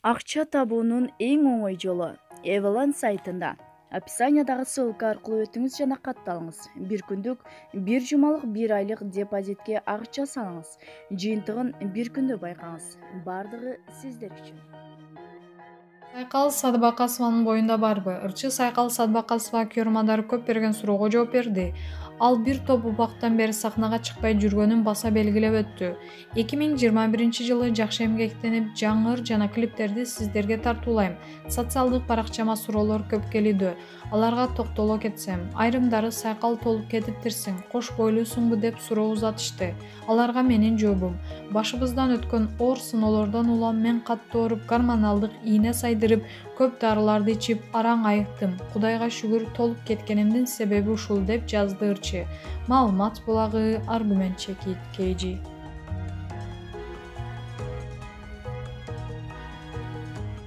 Акча табуунун эң оңой жолу Эвалан сайтында. Описаниядагы ссылка аркылуу өтүңүз жана катталыңыз. Бир күндүк, бир жумалык, бир айлык депозитке акча салыңыз. Жыйынтыгын бир күндө байкаңыз. Бардыгы сиздер үчүн. Сайкал Садбакасованын боюнда барбы? Ырчы Сайкал Садбакасова көрмадары көп берген суроого жооп берди. Ал бир топ убактан бери сахнага чыкпай жүргөнүн баса белгилеп өттү. 2021-жылы жакшы эмгектенип, жаңыр жана клиптерди сиздерге тартуулайм. Социалдык баракчама суроолор көп келүүдө. Аларга токтоло кетсем, айрымдары Сайкал толуп кетиптирсиң, кош бойлуусуңбу деп суроо узатышты. Аларга менин жообум: башыбыздан өткөн оор сыноолордон улам мен катты ооруп, гормоналдык ийне сайдырып, көп дарыларды ичип, араң айыктым. Кудайга шүгүр, толуп кеткенимдин себеби ушул, деп жазды ырчы. Маалымат булагы, Аргумент Чекит, KG.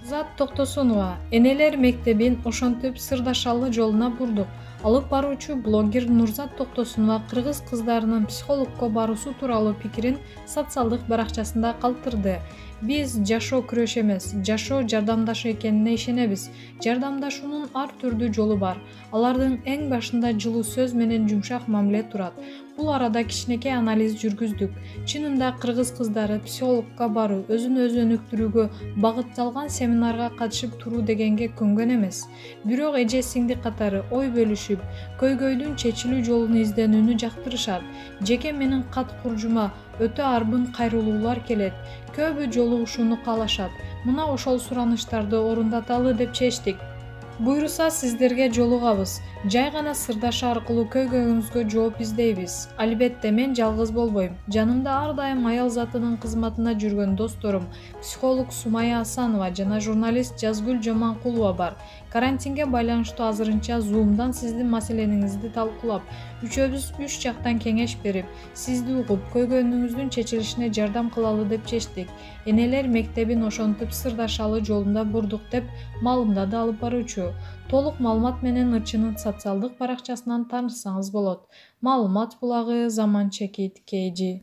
Зат Токтосунова. Энелер мектебин ошентип сырдашалы жолуна бурдук. Алып баруучу блогер Нурзат Токтосунова кыргыз кыздарынын психологко баруусу тууралуу пикирин социалдык баракчасында калтырды. Биз жашоо күрөш эмес, жашоо жардамдашы экенине ишенебиз. Жардамдашуунун ар түрдүү жолу бар. Алардын эң башында жылуу сөз менен жумшак мамиле турат. Бул арада кичинекей анализ жүргүздүк. Чынында кыргыз кыздары психологко баруу, өзүн өзү өнүктүрүүгө багытталган семинарга катышып туруу дегенге көнгөн эмес. Бирок эже сиңди катары ой бөлүшүп, көйгөйдүн чечилүү жолун изденүүнү жактырышат. Жеке менин кат куржума өтө арбын кайрылуулар келет. Көбү жолугушууну каалашат. Мына ошол сураныштарды орундаталы деп чечтик. Буйруса сиздерге жолугабыз. Жай гана сырдашы аркылуу көйгөйүңүзгө жооп издейбиз. Албетте мен жалгыз болбойм. Жанымда ар дайым аял затынын кызматына жүргөн досторум, психолог Сумая Асанова жана журналист Жазгүл Жоманкулова бар. Карантинге байланыштуу азырынча Zoom'дан сиздин маселеңизди талкуулап, үчөөбүз 3 жактан кеңеш берип, сизди угуп, көйгөйүңүздүн чечилишине жардам кылалы деп чечтик. Энелер мектебин ошентип сырдашалы жолунда бурдук, деп маалымдады алып баруучу. Толук маалымат менен ырчынын социалдык баракчасынан таанышсаңыз болот. Маалымат булагы, Заман Чекит, KG.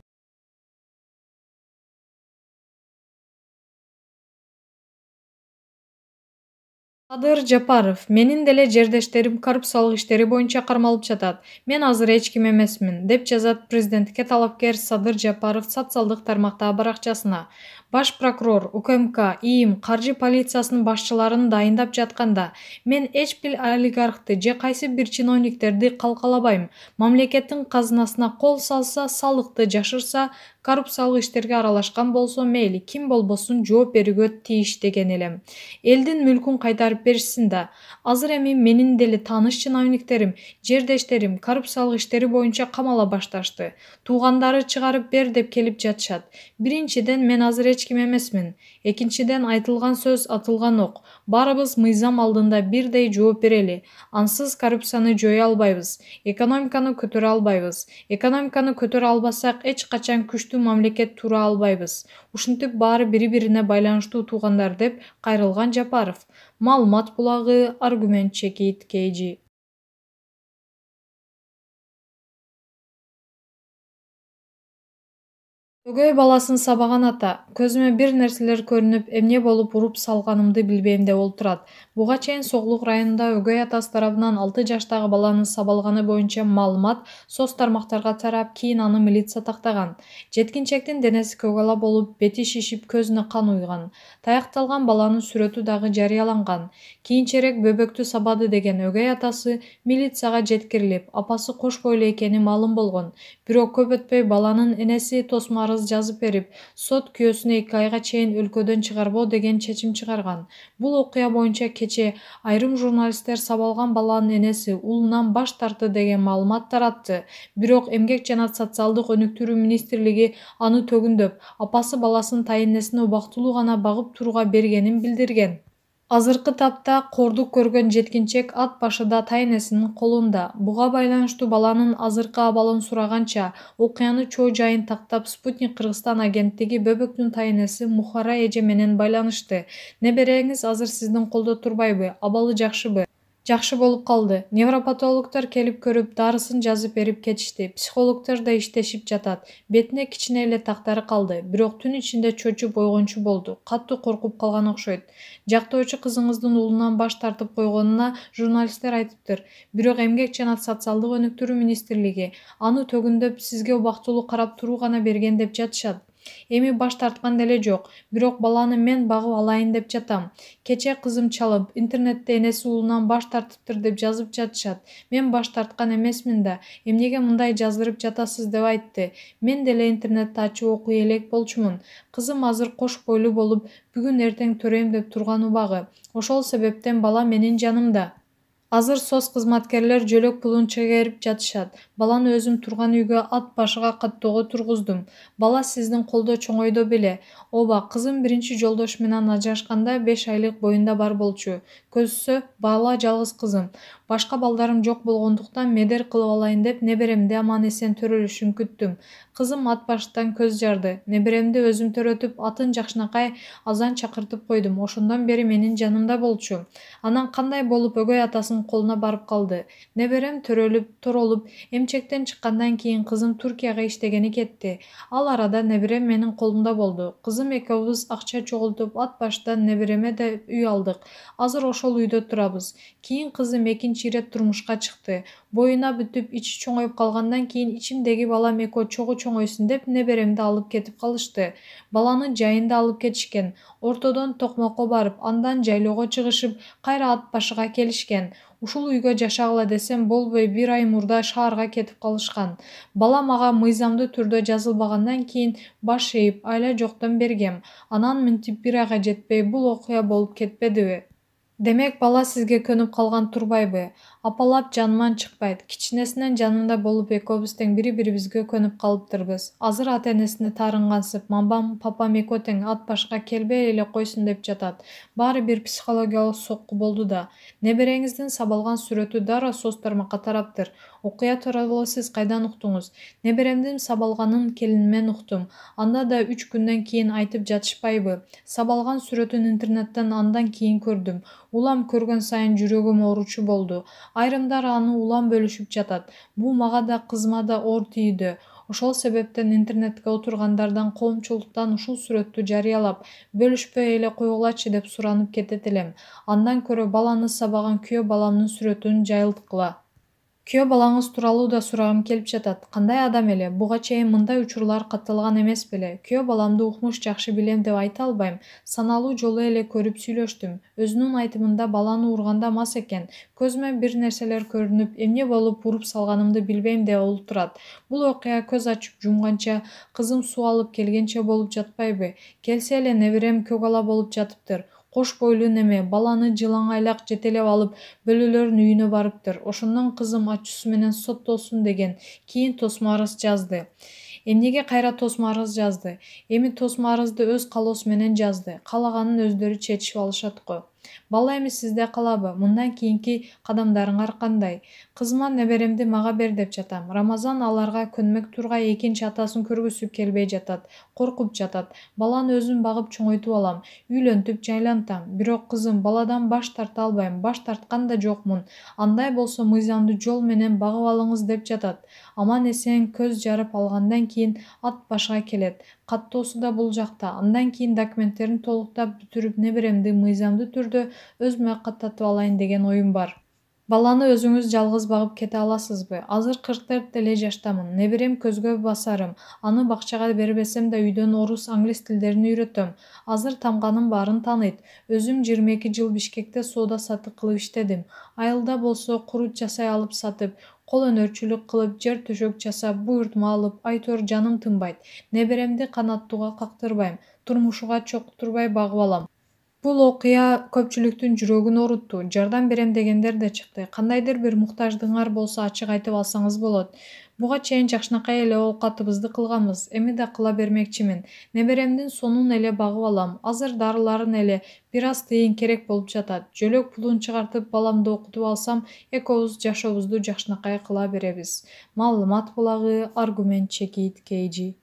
Садыр Жапаров. Менин деле жердештерим коррупциялык иштери боюнча кармалып жатат. Мен азыр эч ким эмесмин, деп жазат президентке талапкер Садыр Жапаров социалдык тармактагы баракчасына. Баш прокурор, УКМК, ИИМ, каржы полициясынын башчыларын дайындап жатканда мен эч бир олигархты же кайсы бир чиновниктерди калкалабайм. Мамлекеттин казынасына кол салса, салыкты жашырса, коррупциялык иштерге аралашкан болсо мейли, ким болбосун жооп берүүгө тийиш деген элем. Элдин мүлкүн кайтарып беришсин да. Азыр эми менин деле тааныш чиновниктерим, жердештерим коррупциялык иштери боюнча камала башташты. Туугандары чыгарып бер деп келип жатышат. Биринчиден, мен азыр эч ким эмесмин. Экинчиден, айтылган сөз атылган ок. Баарыбыз мыйзам алдында бирдей жооп берели. Ансыз коррупцияны жоя албайбыз. Экономиканы көтөрө албайбыз. Экономиканы көтөрө албасак, эч качан күчтүү мамлекет тура албайбыз. Ушинтип баары бири-бирине байланыштуу туугандар, деп кайрылган Жапаров. Маалымат булагы, Аргумент Чекит, KG. Өгөй баласын сабаган ата. Көзүмө бир нерселер көрүнүп, эмне болуп уруп салганымды билбейм деп олтурат. Буга чейин Соглук районунда өгөй атасы тарабынан 6 жаштагы баланын сабалганы боюнча маалымат соц тармактарга тарап, кийин аны милиция тактаган. Жеткинчектин денеси көгала болуп, бети шишип, көзүнө кан уйган. Таякталган баланын сүрөтү дагы жарыяланган. Кийинчерээк бөбөктү сабады деген өгөй атасы милицияга жеткирилип, апасы кош бойлуу экени маалым болгон. Бирок көп өтпөй баланын энеси тосмо арыз жазып берип, сот күйөөсүнө 2 айга чейин өлкөдөн чыгарбоо деген чечим чыгарган. Бул окуя боюнча кече айрым журналисттер сабалган баланын энеси уулунан баш тартты деген маалымат таратты. Бирок Эмгек жана социалдык өнүктүрүү министрлиги аны төгүндөп, апасы баласынын тайынесине убактылуу гана багып турууга бергенин билдирген. Азыркы тапта кордук көргөн жеткинчек ат башыда тайнесинин колунда. Буга байланыштуу баланын азыркы абалын сураганча, окуяны чоо жайын тактап Спутник Кыргызстан агенттиги бөбөктүн тайнеси Мухара эже менен байланышты. Небереңиз азыр сиздин колдо турбайбы? Абалы жакшыбы? жакшы болуп калды. Невропатологдор келип көрүп, дарысын жазып берип кетишти. Психологдор да иштешип жатат. Бетине кичине эле тактары калды. Бирок түн ичинде чочуп ойгончу болду. Катуу коркуп калган окшойт. Жактоочу кызыңыздын уулунан баш тартып койгонуна журналисттер айтыптыр. Бирок Эмгек жана социалдык өнүктүрүү министрлиги аны төгүндөп сизге убактылуу карап туруу гана берген деп жатышат. Эми баш тарткан деле жок. Бирок баланы мен багып алайын деп жатам. Кече кызым чалып, интернетте энеси уулунан баш тартыптыр деп жазып жатышат. Мен баш тарткан эмесмин да. Эмнеге мындай жаздырып жатасыз деп айтты. Мен деле интернетти ачып окуй элек болчумун. Кызым азыр кош бойлуу болуп, бүгүн эртең төрөйм деп турган убагы. Ошол себептен бала менин жанымда. Азыр соц кызматкерлер жөлөк пулун чыгарып жатышат. Баланы өзүм турган үйгө ат башыга каттоого тургуздум. Бала сиздин колдо чоңойдо беле. Ооба, кызым биринчи жолдошу менен ажырашканда 5 айлык боюнда бар болчу. Көзсө, бала жалгыз кызым. Башка балдарым жок болгондуктан медер кылып алайын деп неберемди аман-эсен төрөлүшүн күттүм. Кызым ат баштан көз жарды. Неберемди өзүм төрөтүп, атын жакшынакай азан чакыртып койдум. Ошондон бери менин жанымда болчу. Анан кандай болуп өгөй атасынын колуна барып калды. Неберем төрөлүп, торолуп, эмчектен чыккандан кийин кызым Туркияга иштегени кетти. Ал арада неберем менин колумда болду. Кызым экөөбүз акча чогултуп, ат баштан небереме да үй алдык. Азыр ошол үйдө турабыз. Кийин кызым экинчи ирет турмушка чыкты. Боюна бүтүп, ичи чоңоюп калгандан кийин ичимдеги балам экөө чоңойсун деп неберемди алып кетип калышты. Баланы жайында алып кетишкен. Ортодон токмокко барып, андан жайлоого чыгышып, кайра ат башыга келишкен. Ушул үйгө жашагыла десем болбой 1 ай мурда шаарга кетип калышкан. Бала мага мыйзамдуу түрдө жазылбагандан кийин баш ээп, айла жоктон бергем. Анан мынтип 1 айга жетпей бул окуя болуп кетпедиби? Демек бала сизге көнүп калган турбайбы? Апалап жаныман чыкпайт. Кичинесинен жанымда болуп экөөбүз тең бири-бирибизге көнүп калыптырбыз. Азыр ата-энесине таарынгансып, мамам, папам экөө тең ат башка келбей эле койсун деп жатат. Баары бир психологиялык сокку болду да. Небереңиздин сабалган сүрөтү дароо соц тармакка тараптыр. Окуя тууралуу сиз кайдан уктуңуз? Неберемдин сабалганын келинимен уктум. Анда да 3 күндөн кийин айтып жатышпайбы? Сабалган сүрөтүн интернеттен андан кийин көрдүм. Улам көргөн сайын жүрөгүм ооручу болду. Айрымдар аны улам бөлүшүп жатат. Бул мага да кызыма да оор тийүүдө. Ошол себептен интернетке отургандардан коомчулуктан ушул сүрөттү жарыялап, бөлүшпөй эле койгулачы деп суранып кетет элем. Андан көрө баланы сабаган күйөө баламдын сүрөтүн жайылткыла. Күйөө балаңыз тууралуу да сурагым келип жатат. Кандай адам эле? Буга чейин мындай учурлар катталган эмес беле? Күйөө баламды укмуш жакшы билем деп айта албайм. Саналуу жолу эле көрүп сүйлөштүм. Өзүнүн айтымында баланы урганда мас экен. Көзүмө бир нерселер көрүнүп, эмне болуп уруп салганымды билбейм деп олтурат. Бул окуя көз ачып жумганча, кызым суу алып келгенче болуп жатпайбы? Келсе эле неберем көк ала болуп жатыптыр. Кош бойлуу неме баланы жылаңайлак жетелеп алып бөлөлөрүнүн үйүнө барыптыр. Ошондон кызым ачуусу менен соттолсун деген. Кийин тосмо арыз жазды. Эмнеге кайра тосмо арыз жазды? Эми тосмо арызды өз каалоосу менен жазды. Каалаганын өздөрү чечип алышат го. Бала эми сизде калабы? Мындан кийинки кадамдарыңар кандай? Кызыма неберемди мага бер деп жатам. Рамазан аларга көнмөк тургай экинчи атасын көргүсү келбей жатат. Коркуп жатат. Баланы өзүм багып чоңойтуп алам. Үйлөнтүп жайлантам. Бирок кызым баладан баш тарта албайм. Баш тарткан да жокмун. Андай болсо мыйзамдуу жол менен багып алыңыз деп жатат. Аман-эсен көз жарып алгандан кийин ат башыга келет. Каттоосу да бул жакта. Андан кийин документтерин толуктап бүтүрүп неберемди мыйзамдуу түрдө өзүмө каттатып алайын деген оюм бар. Баланы өзүңүз жалгыз багып кете аласызбы? Азыр 44 эле жаштамын. Неберем көзгө басарым. Аны бакчага бербесем да үйдөн орус, англис тилдерин үйрөтөм. Азыр тамганын баарын тааныйт. Өзүм 22 жыл Бишкекте соода сатык кылып иштедим. Айылда болсо курут жасай алып сатып, кол өнөрчүлүк кылып, жер төшөк жасап, буйртма алып, айтор жаным тынбайт. Неберемди канаттууга кактырбайм, турмушуга чоктурбай багып алам. Бул окуя көпчүлүктүн жүрөгүн оорутtu. Жардам берем дегендер да чыкты. Кандайдыр бир муктаждыгыңар болсо ачык айтып алсаңыз болот. Буга чейин жакшынакай эле оокатыбызды кылганбыз. Эми да кыла бермекчимин. Неберемдин сонун эле багып алам. Азыр дарыларын эле бир аз тыйын керек болуп жатат. Жөлөк пулун чыгартып баламды окутуп алсам, экөөбүз жашообузду жакшынакай кыла беребиз. Маалымат булагы, аргумент чекит, KG.